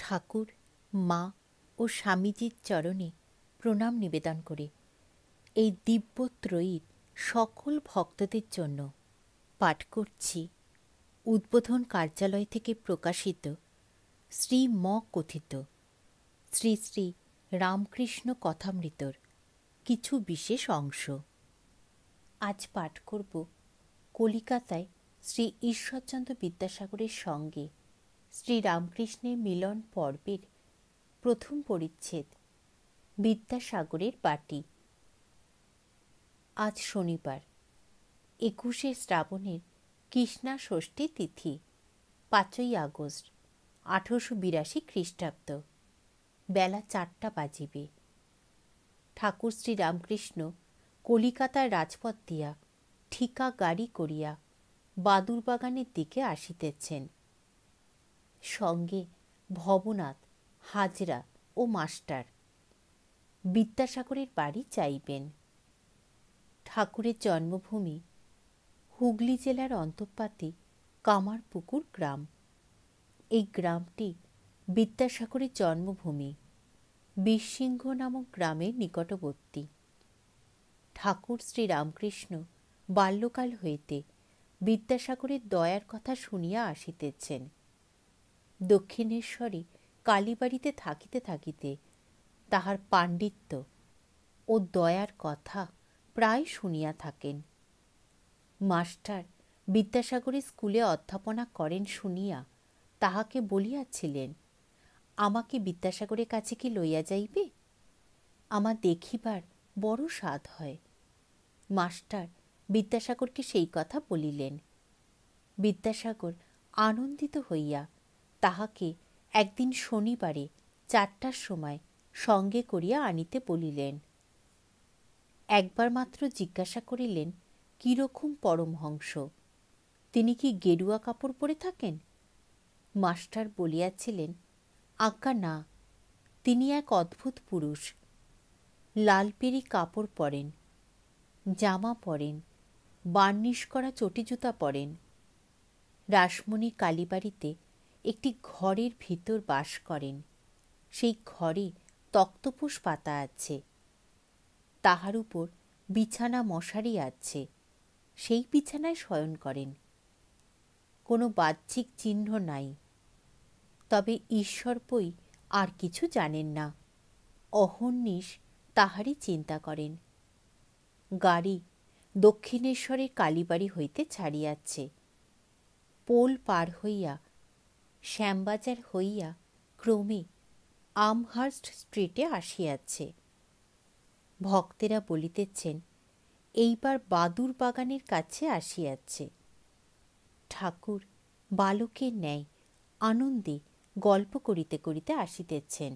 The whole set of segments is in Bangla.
ঠাকুর, মা ও স্বামীজির চরণে প্রণাম নিবেদন করে এই দিব্যত্রয়ীর সকল ভক্তদের জন্য পাঠ করছি উদ্বোধন কার্যালয় থেকে প্রকাশিত শ্রী ম কথিত শ্রী শ্রী রামকৃষ্ণ কথামৃতর কিছু বিশেষ অংশ। আজ পাঠ করব কলিকাতায় শ্রী ঈশ্বরচন্দ্র বিদ্যাসাগরের সঙ্গে শ্রী রামকৃষ্ণের মিলন পর্বের প্রথম পরিচ্ছেদ বিদ্যাসাগরের বাটি। আজ শনিবার 21শে শ্রাবণের কৃষ্ণা ষষ্ঠী তিথি, 5ই আগস্ট 1882 খ্রিস্টাব্দ। বেলা 4টা বাজিবে। ঠাকুর শ্রী রামকৃষ্ণ কলিকাতার রাজপথ দিয়া ঠিকা গাড়ি করিয়া বাদুরবাগানের দিকে আসিতেছেন। সঙ্গে ভবনাথ, হাজরা ও মাস্টার। বিদ্যাসাগরের বাড়ি যাইবেন। ঠাকুরের জন্মভূমি হুগলি জেলার অন্তঃপাতে কামারপুকুর গ্রাম। এই গ্রামটি বিদ্যাসাগরের জন্মভূমি বীরসিংহ নামক গ্রামের নিকটবর্তী। ঠাকুর শ্রী রামকৃষ্ণ বাল্যকাল হইতে বিদ্যাসাগরের দয়ার কথা শুনিয়া আসিতেছেন। দক্ষিণেশ্বরে কালীবাড়িতে থাকিতে থাকিতে তাহার পাণ্ডিত্য ও দয়ার কথা প্রায় শুনিয়া থাকেন। মাস্টার বিদ্যাসাগরের স্কুলে অধ্যাপনা করেন শুনিয়া তাহাকে বলিয়াছিলেন, আমাকে বিদ্যাসাগরের কাছে কি লইয়া যাইবে? আমার দেখিবার বড় স্বাদ হয়। মাস্টার বিদ্যাসাগরকে সেই কথা বলিলেন। বিদ্যাসাগর আনন্দিত হইয়া তাহাকে একদিন শনিবারে 4টার সময় সঙ্গে করিয়া আনিতে বলিলেন। একবার মাত্র জিজ্ঞাসা করিলেন, কিরকম পরমহংস, তিনি কি গেরুয়া কাপড় পরে থাকেন? মাস্টার বলিয়াছিলেন, আজ্ঞা না, তিনি এক অদ্ভুত পুরুষ। লালপেরি কাপড় পরেন, জামা পরেন, বার্নিশ করা চটি জুতা পরেন। রাসমণি কালীবাড়িতে একটি ঘরের ভিতর বাস করেন। সেই ঘরে তক্তপোষ পাতা আছে, তাহার উপর বিছানা মশারি আছে, সেই বিছানায় শয়ন করেন। কোনো বাহ্যিক চিহ্ন নাই, তবে ঈশ্বর বই আর কিছু জানেন না। অহর্নিশ তাহারই চিন্তা করেন। গাড়ি দক্ষিণেশ্বরের কালীবাড়ি হইতে ছাড়িয়াছে। পোল পার হইয়া শ্যামবাজার হইয়া ক্রমে আমহার্স্ট স্ট্রিটে আসিয়াছে। ভক্তেরা বলিতেছেন, এইবার বাদুর বাগানের কাছে আসিয়াছে। ঠাকুর বালকের ন্যায় আনন্দে গল্প করিতে করিতে আসিতেছেন।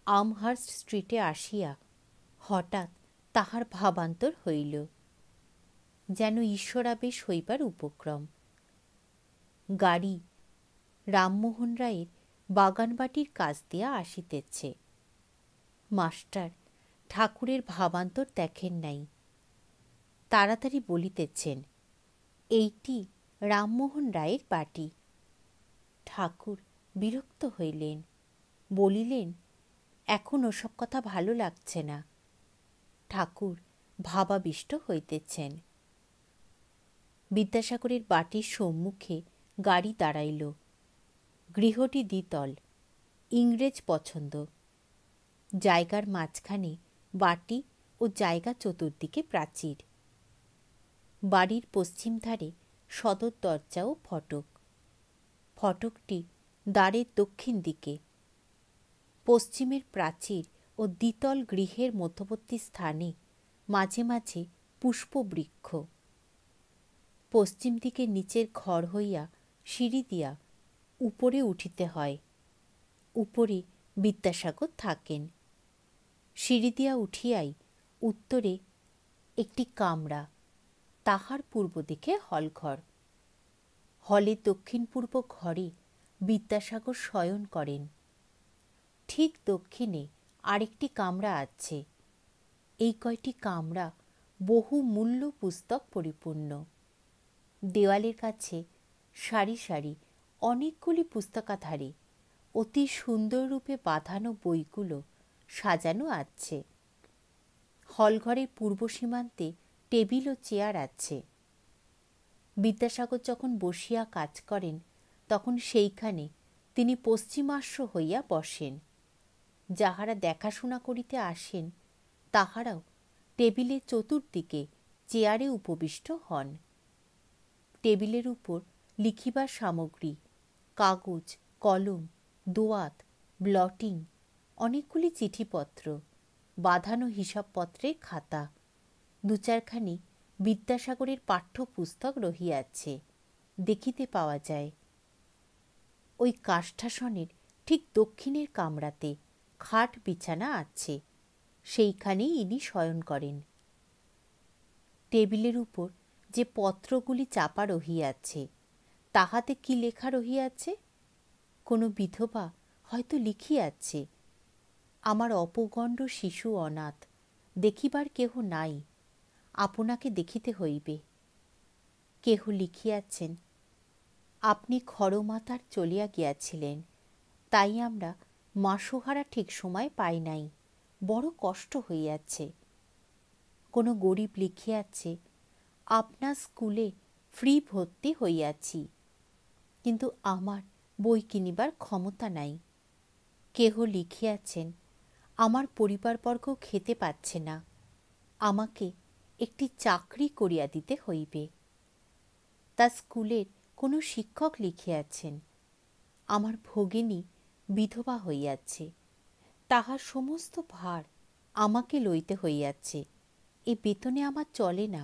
আমহার্স্ট স্ট্রিটে আসিয়া হঠাৎ তাহার ভাবান্তর হইল, যেন ঈশ্বরাবেশ হইবার উপক্রম। গাড়ি রামমোহন রায়ের বাগানবাটির কাছ দিয়া আসিতেছে। মাস্টার ঠাকুরের ভাবান্তর দেখেন নাই, তাড়াতাড়ি বলিতেছেন, এইটি রামমোহন রায়ের বাটি। ঠাকুর বিরক্ত হইলেন, বলিলেন, এখন ওসব কথা ভালো লাগছে না। ঠাকুর ভাবাবিষ্ট হইতেছেন। বিদ্যাসাগরের বাটির সম্মুখে গাড়ি দাঁড়াইল। গৃহটি দ্বিতল, ইংরেজ পছন্দ। জায়গার মাঝখানে বাটি ও জায়গা চতুর্দিকে প্রাচীর। বাড়ির পশ্চিম ধারে সদর দরজা ও ফটক। ফটকটি দ্বারের দক্ষিণ দিকে। পশ্চিমের প্রাচীর ও দ্বিতল গৃহের মধ্যবর্তী স্থানে মাঝে মাঝে পুষ্পবৃক্ষ। পশ্চিম দিকে নিচের ঘর হইয়া সিঁড়ি দিয়া উপরে উঠিতে হয়। উপরে বিদ্যাসাগর থাকেন। সিঁড়ি দিয়া উঠিয়াই উত্তরে একটি কামরা, তাহার পূর্ব দিকে হলঘর। হলের দক্ষিণ পূর্ব ঘরে বিদ্যাসাগর শয়ন করেন। ঠিক দক্ষিণে আরেকটি কামরা আছে। এই কয়টি কামরা বহু মূল্য পুস্তক পরিপূর্ণ। দেওয়ালের কাছে সারি সারি অনেকগুলি পুস্তকাধারে অতি সুন্দর রূপে বাঁধানো বইগুলো সাজানো আছে। হলঘরের পূর্ব সীমান্তে টেবিল ও চেয়ার আছে। বিদ্যাসাগর যখন বসিয়া কাজ করেন তখন সেইখানে তিনি পশ্চিমাস্য হইয়া বসেন। যাহারা দেখাশোনা করিতে আসেন তাহারাও টেবিলের চতুর্দিকে চেয়ারে উপবিষ্ট হন। টেবিলের উপর লিখিবার সামগ্রী, কাগজ, কলম, দোয়াত, ব্লটিং, অনেকগুলি চিঠিপত্র, বাঁধানো হিসাবপত্রের খাতা, দু চারখানি বিদ্যাসাগরের পাঠ্যপুস্তক রহিয়াছে, দেখিতে পাওয়া যায়। ওই কাষ্ঠাসনের ঠিক দক্ষিণের কামরাতে খাট বিছানা আছে, সেইখানেই ইনি শয়ন করেন। টেবিলের উপর যে পত্রগুলি চাপা রহিয়াছে তাহাতে কি লেখা রহিয়াছে? কোনো বিধবা হয়তো লিখিয়াছে, আমার অপগণ্ড শিশু অনাথ, দেখিবার কেহ নাই, আপনাকে দেখিতে হইবে। কেহ লিখিয়াছেন, আপনি খড়মাতার চলিয়া গিয়াছিলেন, তাই আমরা মাসোহারা ঠিক সময় পাই নাই, বড় কষ্ট হইয়াছে। কোনো গরিব লিখিয়াছে, আপনার স্কুলে ফ্রি ভর্তি হইয়াছি, কিন্তু আমার বই কিনিবার ক্ষমতা নাই। কেহ লিখিয়াছেন, আমার পরিবারবর্গ খেতে পাচ্ছে না, আমাকে একটি চাকরি করিয়া দিতে হইবে। তা স্কুলের কোনো শিক্ষক লিখিয়াছেন, আমার ভগিনী বিধবা হইয়াছে, তাহার সমস্ত ভার আমাকে লইতে হইয়াছে, এ বেতনে আমার চলে না।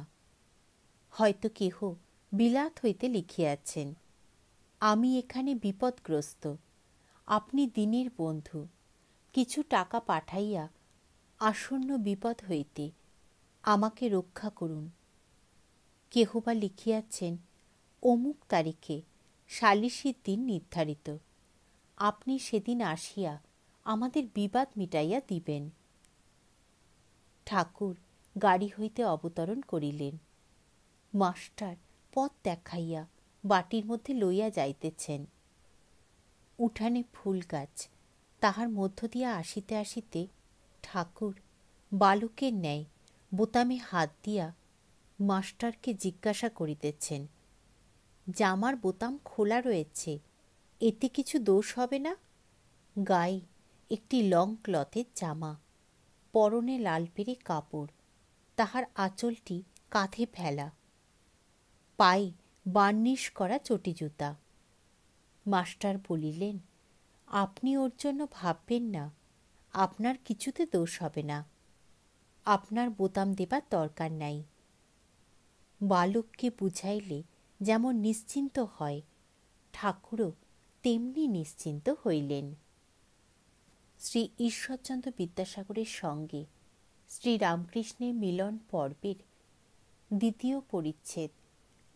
হয়তো কেহ বিলাত হইতে লিখিয়াছেন, আমি এখানে বিপদগ্রস্ত, আপনি দিনের বন্ধু, কিছু টাকা পাঠাইয়া আসন্ন বিপদ হইতে আমাকে রক্ষা করুন। কেহ বা লিখিয়াছেন, অমুক তারিখে সালিসির দিন নির্ধারিত, আপনি সেদিন আসিয়া আমাদের বিবাদ মিটাইয়া দিবেন। ঠাকুর গাড়ি হইতে অবতরণ করিলেন। মাস্টার পথ দেখাইয়া বাটির মধ্যে লইয়া যাইতেছেন। উঠানে ফুল গাছ, তাহার মধ্য দিয়া আসিতে আসিতে ঠাকুর বালকের ন্যায় বোতামে হাত দিয়া মাস্টারকে জিজ্ঞাসা করিতেছেন, জামার বোতাম খোলা রয়েছে, এতে কিছু দোষ হবে না? গায়ে একটি লং ক্লথের জামা, পরনে লালপেরে কাপড়, তাহার আঁচলটি কাঁধে ফেলা, পায়ে বার্নিশ করা চটি জুতা। মাস্টার বলিলেন, আপনি ওর জন্য ভাববেন না, আপনার কিছুতে দোষ হবে না, আপনার বোতাম দেবার দরকার নাই। বালককে বুঝাইলে যেমন নিশ্চিন্ত হয়, ঠাকুরও তেমনি নিশ্চিন্ত হইলেন। শ্রী ঈশ্বরচন্দ্র বিদ্যাসাগরের সঙ্গে শ্রীরামকৃষ্ণের মিলন পর্বের দ্বিতীয় পরিচ্ছেদ,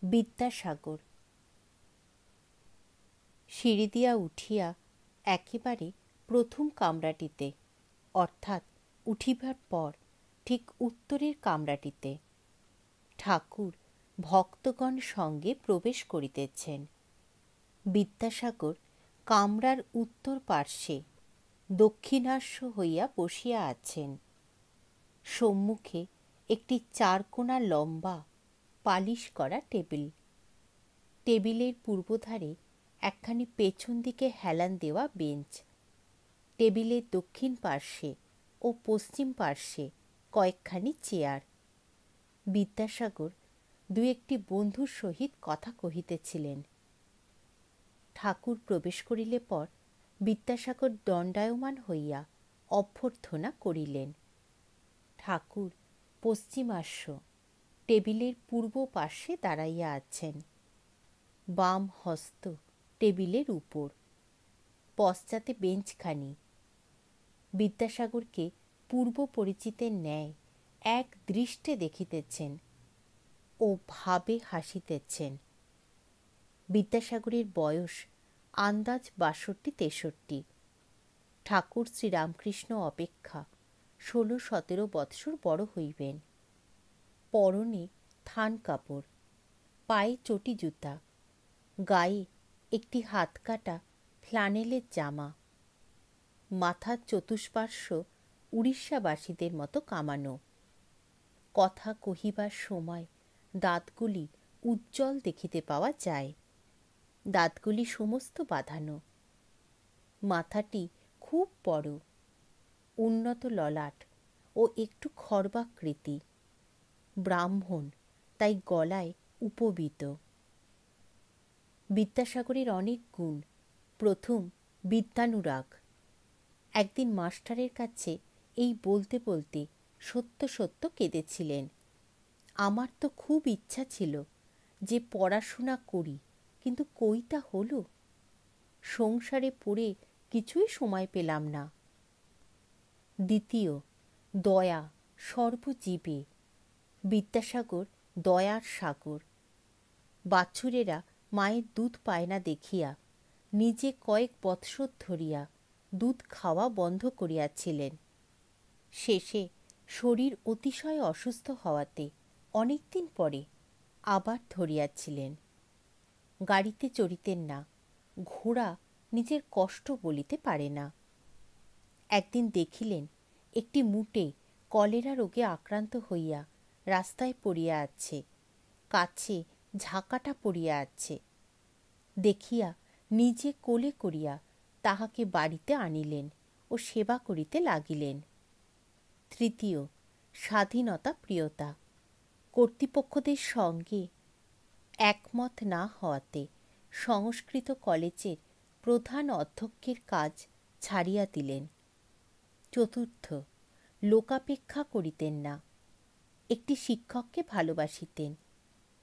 বিদ্যাসাগর। সিঁড়ি দিয়া উঠিয়া একেবারে প্রথম কামরাটিতে, অর্থাৎ উঠিবার পর ঠিক উত্তরের কামরাটিতে ঠাকুর ভক্তগণ সঙ্গে প্রবেশ করিতেছেন। বিদ্যাসাগর কামরার উত্তর পার্শ্বে দক্ষিণাস্য হইয়া বসিয়া আছেন। সম্মুখে একটি চারকোনা লম্বা পালিশ করা টেবিল, টেবিলের পূর্বধারে একখানি পেছন দিকে হেলান দেওয়া বেঞ্চ, টেবিলের দক্ষিণ পার্শ্বে ও পশ্চিম পার্শ্বে কয়েকখানি চেয়ার। বিদ্যাসাগর দু একটি বন্ধুর সহিত কথা কহিতেছিলেন। ঠাকুর প্রবেশ করিলে পর বিদ্যাসাগর দণ্ডায়মান হইয়া অভ্যর্থনা করিলেন। ঠাকুর পশ্চিমাস্য টেবিলের পূর্ব পার্শ্বে দাঁড়াইয়া আছেন, বাম হস্ত টেবিলের উপর, পশ্চাতে বেঞ্চখানি। বিদ্যাসাগরকে পূর্ব পরিচিতের ন্যায় এক দৃষ্টে দেখিতেছেন ও ভাবে হাসিতেছেন। বিদ্যাসাগরের বয়স আন্দাজ ৬২-৬৩। ঠাকুর শ্রীরামকৃষ্ণ অপেক্ষা ১৬-১৭ বৎসর বড় হইবেন। পরনে থান কাপড়, পায়ে চটি জুতা, গায়ে একটি হাতকাটা ফ্লানেলের জামা, মাথার চতুষ্পার্শ্ব উড়িষ্যাবাসীদের মতো কামানো। কথা কহিবার সময় দাঁতগুলি উজ্জ্বল দেখিতে পাওয়া যায়। দাঁতগুলি সমস্ত বাঁধানো। মাথাটি খুব বড়, উন্নত ললাট ও একটু খর্বাকৃতি। ব্রাহ্মণ, তাই গলায় উপবীত। বিদ্যাসাগরের অনেক গুণ। প্রথম, বিদ্যানুরাগ। একদিন মাস্টারের কাছে এই বলতে বলতে সত্য সত্য কেঁদেছিলেন। আমার তো খুব ইচ্ছা ছিল যে পড়াশোনা করি, কিন্তু কইটা হলো। সংসারে পড়ে কিছুই সময় পেলাম না। দ্বিতীয়, দয়া সর্বজীবে। বিদ্যাসাগর দয়ার সাগর। বাছুরেরা মায়ের দুধ পায় না দেখিয়া নিজে কয়েক বৎসর ধরিয়া দুধ খাওয়া বন্ধ করিয়াছিলেন। শেষে শরীর অতিশয় অসুস্থ হওয়াতে অনেক দিন পরে আবার ধরিয়াছিলেন। গাড়িতে চড়িতেন না। ঘোড়া নিজের কষ্ট বলিতে পারে না। একদিন দেখিলেন একটি মুটে কলেরা রোগে আক্রান্ত হইয়া রাস্তায় পড়িয়া আছে, কাছে ঝাঁকাটা পড়িয়া আছে। দেখিয়া নিজে কোলে করিয়া তাহাকে বাড়িতে আনিলেন ও সেবা করিতে লাগিলেন। তৃতীয়, স্বাধীনতা প্রিয়তা। কর্তৃপক্ষদের সঙ্গে একমত না হওয়াতে সংস্কৃত কলেজের প্রধান অধ্যক্ষের কাজ ছাড়িয়া দিলেন। চতুর্থ, লোকাপেক্ষা করিতেন না। একটি শিক্ষককে ভালোবাসিতেন।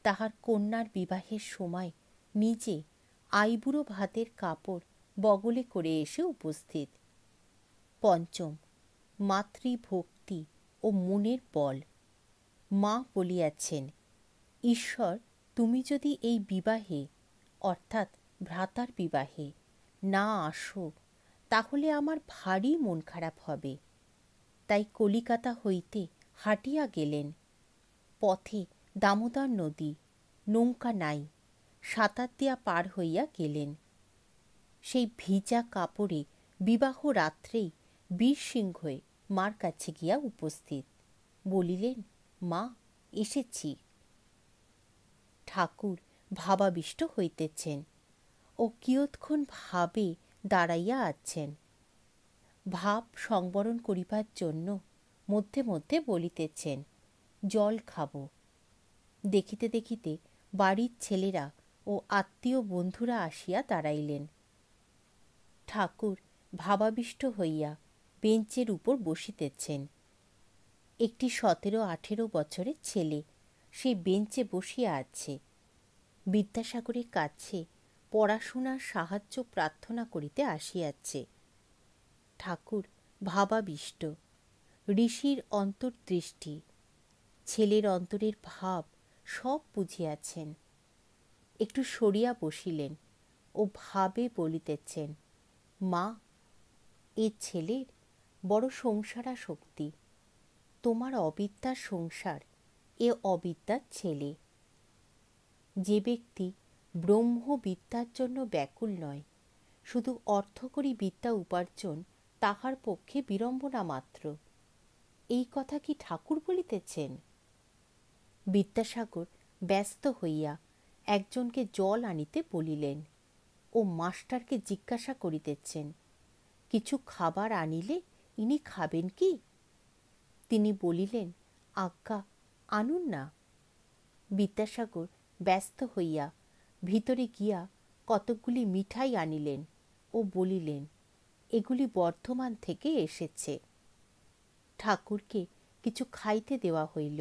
তাহার কন্যার বিবাহের সময় নিজে আইবুড়ো ভাতের কাপড় বগলে করে এসে উপস্থিত। পঞ্চম, মাতৃভক্তি ও মনের বল। মা বলিয়াছেন, ঈশ্বর, তুমি যদি এই বিবাহে অর্থাৎ ভ্রাতার বিবাহে না আসো তাহলে আমার ভারী মন খারাপ হবে। তাই কলিকাতা হইতে হাঁটিয়া গেলেন। পথে দামোদর নদী, নৌকা নাই, সাঁতার দিয়া পার হইয়া গেলেন। সেই ভিজা কাপড়ে বিবাহ রাত্রেই বীরসিংহে মার কাছে গিয়া উপস্থিত। বলিলেন, মা, এসেছি। ঠাকুর ভাবাবিষ্ট হইতেছেন ও কিয়ৎক্ষণ ভাবে দাঁড়াইয়া আছেন। ভাব সংবরণ করিবার জন্য মধ্যে মধ্যে বলিতেছেন, জল খাব। দেখিতে দেখিতে বাড়ির ছেলেরা ও আত্মীয় বন্ধুরা আসিয়া দাঁড়াইলেন। ঠাকুর ভাবাবিষ্ট হইয়া বেঞ্চের উপর বসিতেছেন। একটি 17-18 বছরের ছেলে সেই বেঞ্চে বসিয়া আছে। বিদ্যাসাগরের কাছে পড়াশোনার সাহায্য প্রার্থনা করিতে আসিয়াছে। ঠাকুর ভাবাবিষ্ট। ঋষির অন্তর্দৃষ্টি। ছেলের অন্তরের ভাব সব বুঝিয়াছেন। একটু সরিয়া বসিলেন ও ভাবে বলিতেছেন, মা, এ ছেলের বড় সংসারাসক্তি। তোমার অবিদ্যার সংসার, এ অবিদ্যার ছেলে। যে ব্যক্তি ব্রহ্মবিদ্যার জন্য ব্যাকুল নয়, শুধু অর্থকরী বিদ্যা উপার্জন তাহার পক্ষে বিড়ম্বনা মাত্র। এই কথা কি ঠাকুর বলিতেছেন? বিদ্যাসাগর ব্যস্ত হইয়া একজনকে জল আনিতে বলিলেন ও মাস্টারকে জিজ্ঞাসা করিতেছেন, কিছু খাবার আনিলে ইনি খাবেন কি? তিনি বলিলেন, আজ্ঞা, আনুন না। বিদ্যাসাগর ব্যস্ত হইয়া ভিতরে গিয়া কতকগুলি মিঠাই আনিলেন ও বলিলেন, এগুলি বর্ধমান থেকে এসেছে। ঠাকুরকে কিছু খাইতে দেওয়া হইল।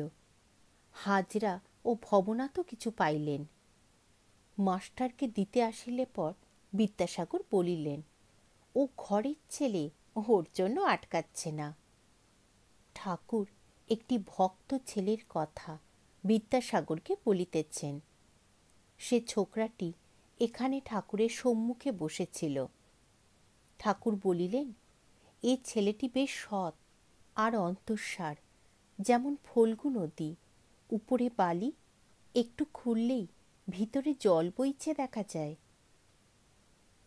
হাজরা ও ভবনাথও কিছু পাইলেন। মাস্টারকে দিতে আসিলে পর বিদ্যাসাগর বলিলেন, ও ঘরের ছেলে, ওর জন্য আটকাচ্ছে না। ঠাকুর একটি ভক্ত ছেলের কথা বিদ্যাসাগরকে বলিতেছেন। সে ছোকরাটি এখানে ঠাকুরের সম্মুখে বসেছিল। ঠাকুর বলিলেন, এ ছেলেটি বেশ সৎ আর অন্তঃসার, যেমন ফল্গু নদী, উপরে বালি, একটু খুললেই ভিতরে জল বইছে দেখা যায়।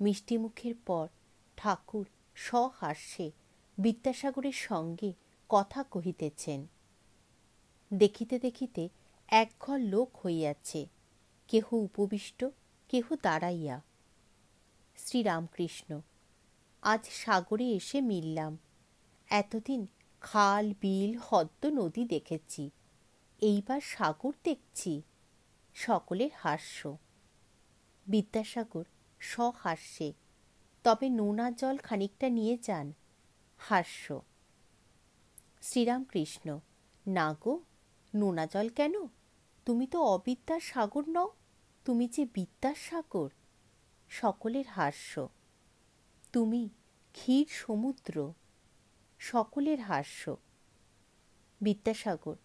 মিষ্টিমুখের পর ঠাকুর সহাস্যে বিদ্যাসাগরের সঙ্গে কথা কহিতেছেন। দেখিতে দেখিতে একঘর লোক হইয়াছে, কেহ উপবিষ্ট, কেহ দাঁড়াইয়া। শ্রীরামকৃষ্ণ: আজ সাগরে এসে মিললাম। এতদিন খাল, বিল, হদ্দ, নদী দেখেছি, এইবার সাগর দেখছি। সকলের হাস্য। বিদ্যাসাগর সহাস্যে: তবে নোনা জল খানিকটা নিয়ে যান। হাস্য। শ্রীরামকৃষ্ণ: না গো, নোনা জল কেন? তুমি তো অবিদ্যার সাগর নও, তুমি যে বিদ্যার সাগর। সকলের হাস্য। তুমি ক্ষীর সমুদ্র। সকলের হাস্য। বিদ্যাসাগর: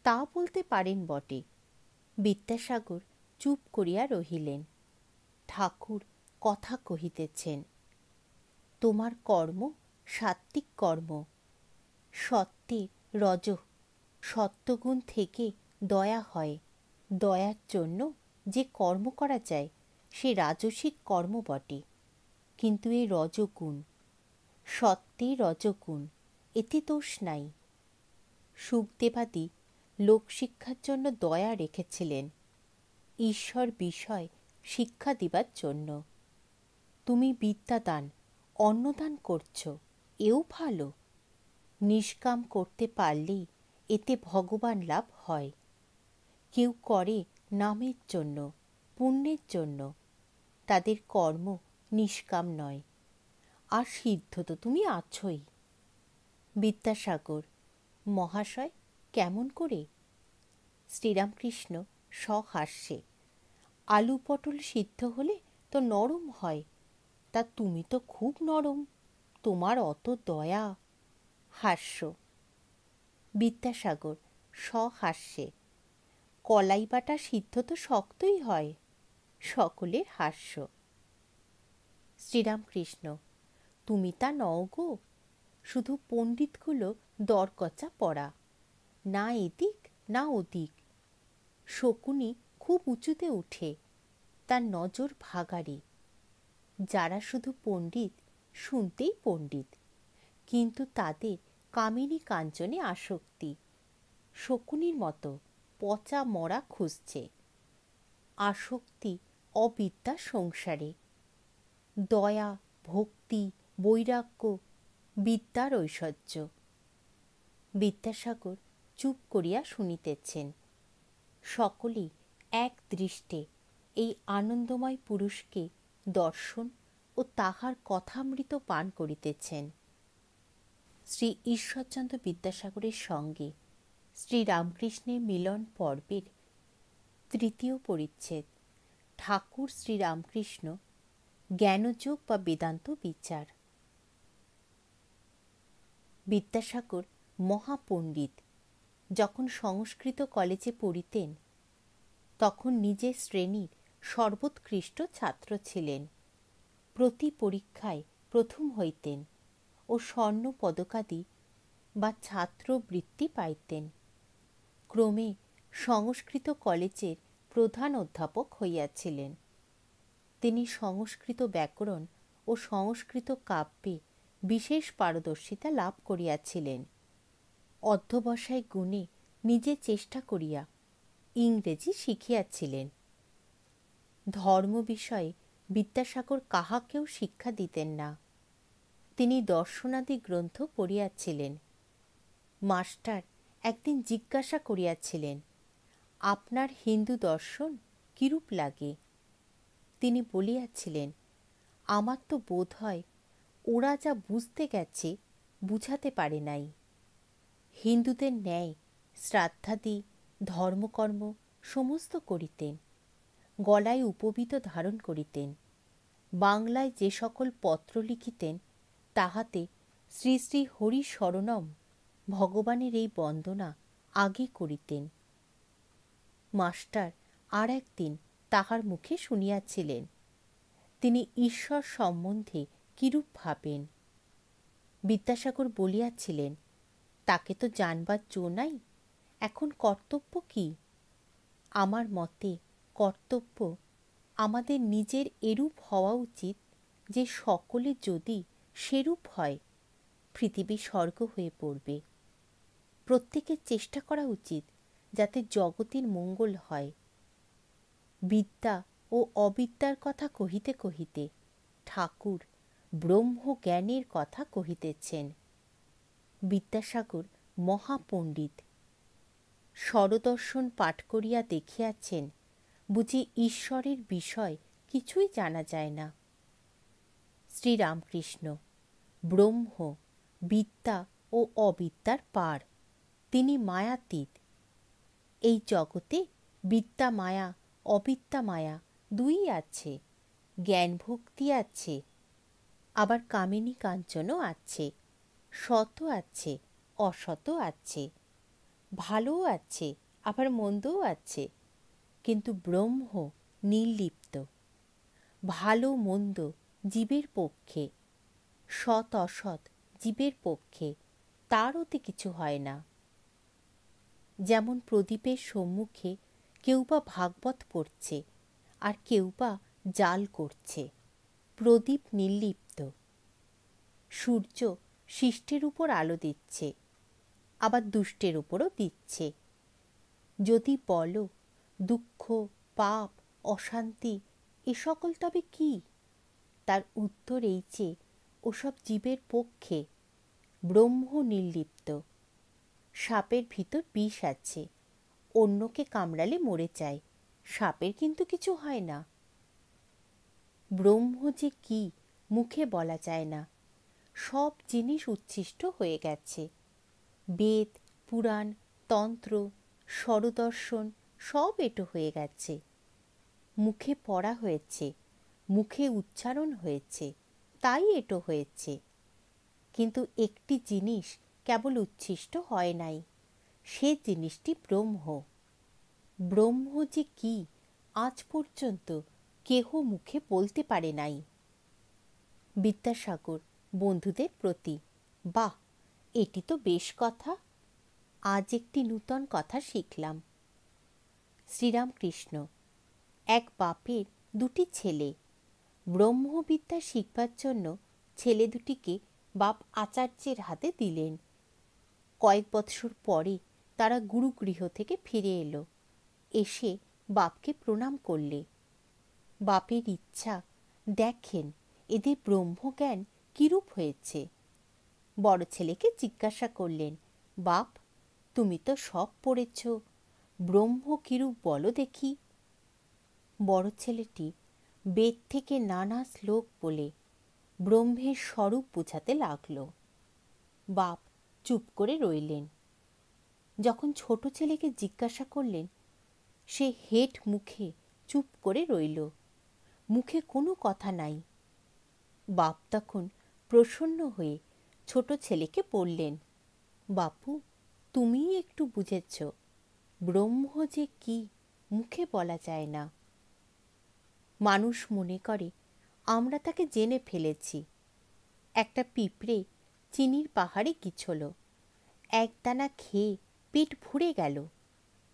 তা বলতে পারেন বটে। বিদ্যাসাগর চুপ করিয়া রহিলেন। ঠাকুর কথা কহিতেছেন। তোমার কর্ম সাত্ত্বিক কর্ম। সত্ত্বে রজ, সত্ত্বগুণ থেকে দয়া হয়। দয়ার জন্য যে কর্ম করা যায় সে রাজসিক কর্ম বটে, কিন্তু এ রজগুণ। সত্ত্বে রজগুণ, এতে দোষ নাই। সুখদেবাদি লোকশিক্ষার জন্য দয়া রেখেছিলেন, ঈশ্বর বিষয় শিক্ষা দিবার জন্য। তুমি বিদ্যাদান, অন্নদান করছ, এও ভালো। নিষ্কাম করতে পারলেই এতে ভগবান লাভ হয়। কেউ করে নামের জন্য, পুণ্যের জন্য, তাদের কর্ম নিষ্কাম নয়। আর সিদ্ধ তো তুমি আছোই। বিদ্যাসাগর: মহাশয়, কেমন করে? শ্রীরামকৃষ্ণ সহাস্যে: আলু পটল সিদ্ধ হলে তো নরম হয়, তা তুমি তো খুব নরম, তোমার অত দয়া। হাস্য। বিদ্যাসাগর সহাস্যে: কলাই বাটা সিদ্ধ তো শক্তই হয়। সকলের হাস্য। শ্রীরামকৃষ্ণ: তুমি তা নও গো, শুধু পণ্ডিতগুলো দরকচা পড়া, না এদিক না ওদিক। শকুনি খুব উঁচুতে উঠে, তার নজর ভাগাড়ে। যারা শুধু পণ্ডিত, শুনতেই পণ্ডিত, কিন্তু তাদের কামিনী কাঞ্চনে আসক্তি। শকুনির মতো পচা মরা খুঁজছে। আসক্তি অবিদ্যা সংসারে। দয়া, ভক্তি, বৈরাগ্য বিদ্যার ঐশ্বর্য। বিদ্যাসাগর চুপ করিয়া শুনিতেছেন। সকলেই এক দৃষ্টে এই আনন্দময় পুরুষকে দর্শন ও তাহার কথামৃত পান করিতেছেন। শ্রী ঈশ্বরচন্দ্র বিদ্যাসাগরের সঙ্গে শ্রীরামকৃষ্ণের মিলন পর্বের 3য় পরিচ্ছেদ। ঠাকুর শ্রীরামকৃষ্ণ, জ্ঞানযোগ বা বেদান্ত বিচার। বিদ্যাসাগর মহাপণ্ডিত। যখন সংস্কৃত কলেজে পড়িতেন তখন নিজের শ্রেণীর সর্বোৎকৃষ্ট ছাত্র ছিলেন। প্রতি পরীক্ষায় প্রথম হইতেন ও স্বর্ণ পদকাদি বা ছাত্রবৃত্তি পাইতেন। ক্রমে সংস্কৃত কলেজের প্রধান অধ্যাপক হইয়াছিলেন। তিনি সংস্কৃত ব্যাকরণ ও সংস্কৃত কাব্যে বিশেষ পারদর্শিতা লাভ করিয়াছিলেন। অধ্যবসায় গুণে নিজে চেষ্টা করিয়া ইংরেজি শিখিয়াছিলেন। ধর্ম বিষয়ে বিদ্যাসাগর কাহাকেও শিক্ষা দিতেন না। তিনি দর্শনাদি গ্রন্থ পড়িয়াছিলেন। মাস্টার একদিন জিজ্ঞাসা করিয়াছিলেন, আপনার হিন্দু দর্শন কিরূপ লাগে? তিনি বলিয়াছিলেন, আমার তো বোধ হয় ওরা যা বুঝতে গেছে বুঝাতে পারে নাই। হিন্দুদের ন্যায় শ্রাদ্ধাদি ধর্মকর্ম সমস্ত করিতেন, গলায় উপবীত ধারণ করিতেন। বাংলায় যে সকল পত্র লিখিতেন তাহাতে শ্রী শ্রী হরি শরণম ভগবানের এই বন্দনা আগে করিতেন। মাস্টার আর একদিন তাহার মুখে শুনিয়াছিলেন তিনি ঈশ্বর সম্বন্ধে কিরূপ ভাবেন। বিদ্যাসাগর বলিয়াছিলেন, তাকে তো জানবার জো নাই, এখন কর্তব্য কি? আমার মতে কর্তব্য আমাদের নিজের এরূপ হওয়া উচিত যে সকলে যদি সেরূপ হয়, পৃথিবী স্বর্গ হয়ে পড়বে। প্রত্যেকের চেষ্টা করা উচিত যাতে জগতের মঙ্গল হয়। বিদ্যা ও অবিদ্যার কথা কহিতে কহিতে ঠাকুর ব্রহ্ম জ্ঞানের কথা কহিতেছেন। বিদ্যাসাগর মহাপণ্ডিত। স্বরদর্শন পাঠ করিয়া দেখিয়াছেন, বুঝি ঈশ্বরের বিষয় কিছুই জানা যায় না। শ্রীরামকৃষ্ণ ব্রহ্ম বিদ্যা ও অবিদ্যার পার, তিনি মায়াতীত। এই জগতে বিদ্যা মায়া অবিদ্যা মায়া দুই আছে, জ্ঞান ভক্তি আছে, আবার কামিনী কাঞ্চনও আছে, সৎ আছে অসৎ আছে, ভালোও আছে আবার মন্দও আছে, কিন্তু ব্রহ্ম নির্লিপ্ত। ভালো মন্দ জীবের পক্ষে, সৎ অসৎ জীবের পক্ষে, তার ওতে কিছু হয় না। যেমন প্রদীপের সম্মুখে কেউ বা ভাগবত পড়ছে আর কেউ বা জাল করছে, প্রদীপ নির্লিপ্ত। সূর্য শিষ্টের উপর আলো দিচ্ছে, আবার দুষ্টের উপরও দিচ্ছে। যদি বলো দুঃখ পাপ অশান্তি এ সকল তবে কি, তার উত্তর এই যে ওসব জীবের পক্ষে, ব্রহ্ম নির্লিপ্ত। সাপের ভিতর বিষ আছে, অন্যকে কামড়ালে মরে যায়, সাপের কিন্তু কিছু হয় না। ব্রহ্ম যে কি মুখে বলা যায় না, সব জিনিস উচ্ছিষ্ট হয়ে গেছে। বেদ পুরাণ তন্ত্র স্বরদর্শন সব এঁটো হয়ে গেছে, মুখে পড়া হয়েছে, মুখে উচ্চারণ হয়েছে, তাই এঁটো হয়েছে। কিন্তু একটি জিনিস কেবল উচ্ছিষ্ট হয় নাই, সে জিনিসটি ব্রহ্ম। ব্রহ্ম যে কি আজ পর্যন্ত কেহ মুখে বলতে পারে নাই। বিদ্যাসাগর বন্ধুদের প্রতি, বাহ, এটি তো বেশ কথা, আজ একটি নূতন কথা শিখলাম। শ্রীরামকৃষ্ণ এক বাপের দুটি ছেলে, ব্রহ্মবিদ্যা শিখবার জন্য ছেলে দুটিকে বাপ আচার্যের হাতে দিলেন। কয়েক বৎসর পরে তারা গুরুগৃহ থেকে ফিরে এলো, এসে বাপকে প্রণাম করলে। বাপের ইচ্ছা দেখেন এদের ব্রহ্মজ্ঞান কিরূপ হয়েছে। বড় ছেলেকে জিজ্ঞাসা করলেন, বাপ তুমি তো সব পড়েছ, ব্রহ্ম কিরূপ বলো দেখি। বড় ছেলেটি বেদ থেকে নানা শ্লোক বলে ব্রহ্মের স্বরূপ বোঝাতে লাগল। বাপ চুপ করে রইলেন। যখন ছোট ছেলেকে জিজ্ঞাসা করলেন, সে হেঁট মুখে চুপ করে রইল, মুখে কোনো কথা নাই। বাপ তখন প্রসন্ন হয়ে ছোট ছেলেকে বললেন, বাপু তুমিই একটু বুঝেছ, ব্রহ্ম যে কি মুখে বলা যায় না। মানুষ মনে করে আমরা তাকে জেনে ফেলেছি। একটা পিঁপড়ে চিনির পাহাড়ে গিছল, একদানা খেয়ে পেট ভরে গেল,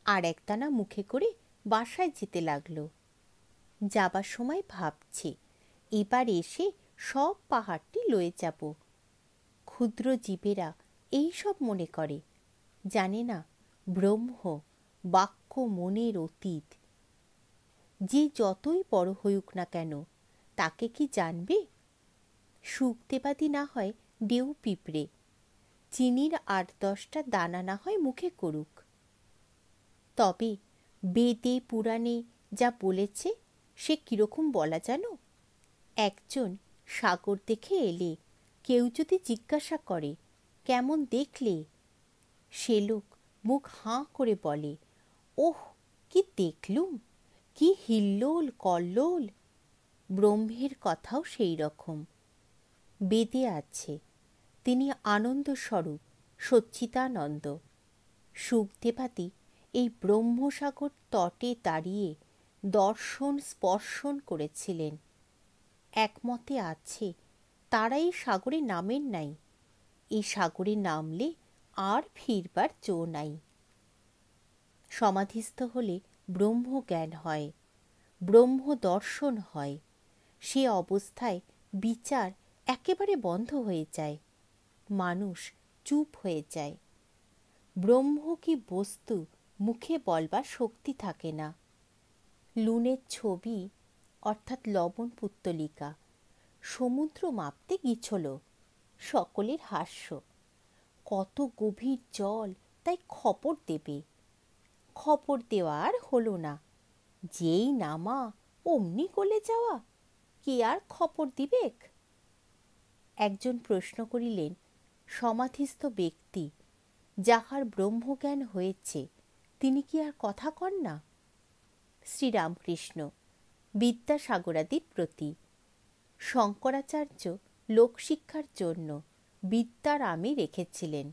আর একদানা মুখে করে বাসায় যেতে লাগলো। যাবার সময় ভাবছে এবার এসে সব পাহাড়টি লয়ে যাব। ক্ষুদ্র জীবেরা এই সব মনে করে, জানে না ব্রহ্ম বাক্য মনের অতীত। যে যতই বড় হইউক না কেন, তাকে কি জানবে? সুখদেবাদী না হয় ডেউ পিঁপড়ে, চিনির ৮-১০টা দানা না হয় মুখে করুক। তবে বেদে পুরাণে যা বলেছে সে কিরকম বলা জানো? একজন সাগর দেখে এলে কেউ যদি জিজ্ঞাসা করে কেমন দেখলে, সে লোক মুখ হাঁ করে বলে, ওহ কি দেখলুম, কি হিল্লোল কল্লোল। ব্রহ্মের কথাও সেই রকম। বেদে আছে তিনি আনন্দ স্বরূপ সচ্চিদানন্দ। সুখদেবাদী এই ব্রহ্মসাগর তটে দাঁড়িয়ে দর্শন স্পর্শন করেছিলেন। একমতে আছে তারা এই সাগরে নামেন নাই, এই সাগরে নামলে আর ফিরবার জো নাই। সমাধিস্থ হলে ব্রহ্মজ্ঞান হয়, ব্রহ্ম দর্শন হয়। সে অবস্থায় বিচার একেবারে বন্ধ হয়ে যায়। মানুষ চুপ হয়ে যায়। ব্রহ্ম কি বস্তু মুখে বলবার শক্তি থাকে না। লুনের ছবি অর্থাৎ লবণ পুত্তলিকা সমুদ্র মাপতে গিছল। সকলের হাস্য। কত গভীর জল, তাই খপর দেবে। খপর দেওয়া আর হলো না। যেই নামা অমনি গলে যাওয়া, কে আর খপর দিবেক? একজন প্রশ্ন করিলেন, সমাধিস্থ ব্যক্তি যাহার ব্রহ্মজ্ঞান হয়েছে তিনি কি আর কথা কন না? শ্রীরামকৃষ্ণ বিদ্যাসাগরাদির প্রতি। শঙ্করাচার্য লোকশিক্ষার জন্য বিদ্যার আমি রেখেছিলেন।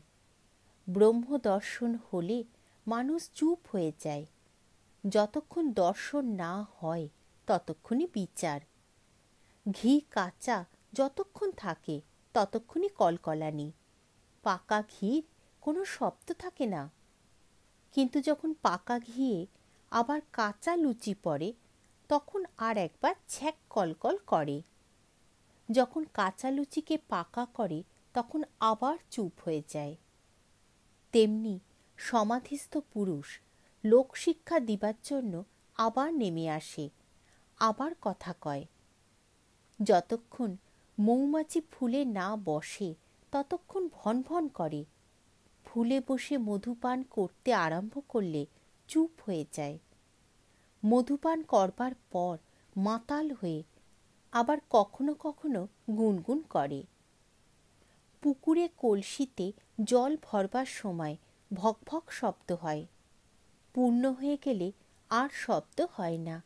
ব্রহ্মদর্শন হলে মানুষ চুপ হয়ে যায়। যতক্ষণ দর্শন না হয় ততক্ষণই বিচার। ঘি কাঁচা যতক্ষণ থাকে ততক্ষণই কলকলানি। পাকা ঘির কোনো শব্দ থাকে না। কিন্তু যখন পাকা ঘিয়ে আবার কাঁচা লুচি পড়ে তখন আর একবার ছ্যাঁক কলকল করে। যখন কাঁচা লুচিকে পাকা করে তখন আবার চুপ হয়ে যায়। তেমনি সমাধিস্থ পুরুষ লোকশিক্ষা দিবার জন্য আবার নেমে আসে, আবার কথা কয়। যতক্ষণ মৌমাছি ফুলে না বসে ততক্ষণ ভন ভন করে। ফুলে বসে মধুপান করতে আরম্ভ করলে চুপ হয়ে যায়। মধুপান করবার পর মাতাল হয়ে আবার কখনো কখনো গুনগুন করে। পুকুরে কলসিতে জল ভরবার সময় ভকভক শব্দ হয়। পূর্ণ হয়ে গেলে আর শব্দ হয় না।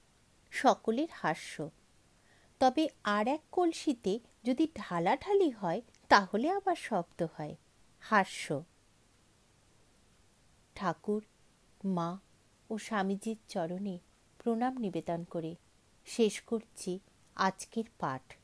সকলের হাস্য। তবে আর এক কলসিতে যদি ঢালাঢালি হয় তাহলে আবার শব্দ হয়, হাস্য। ঠাকুর, মা ও স্বামীজির চরণে প্রণাম নিবেদন করে শেষ করছি আজকের পাঠ।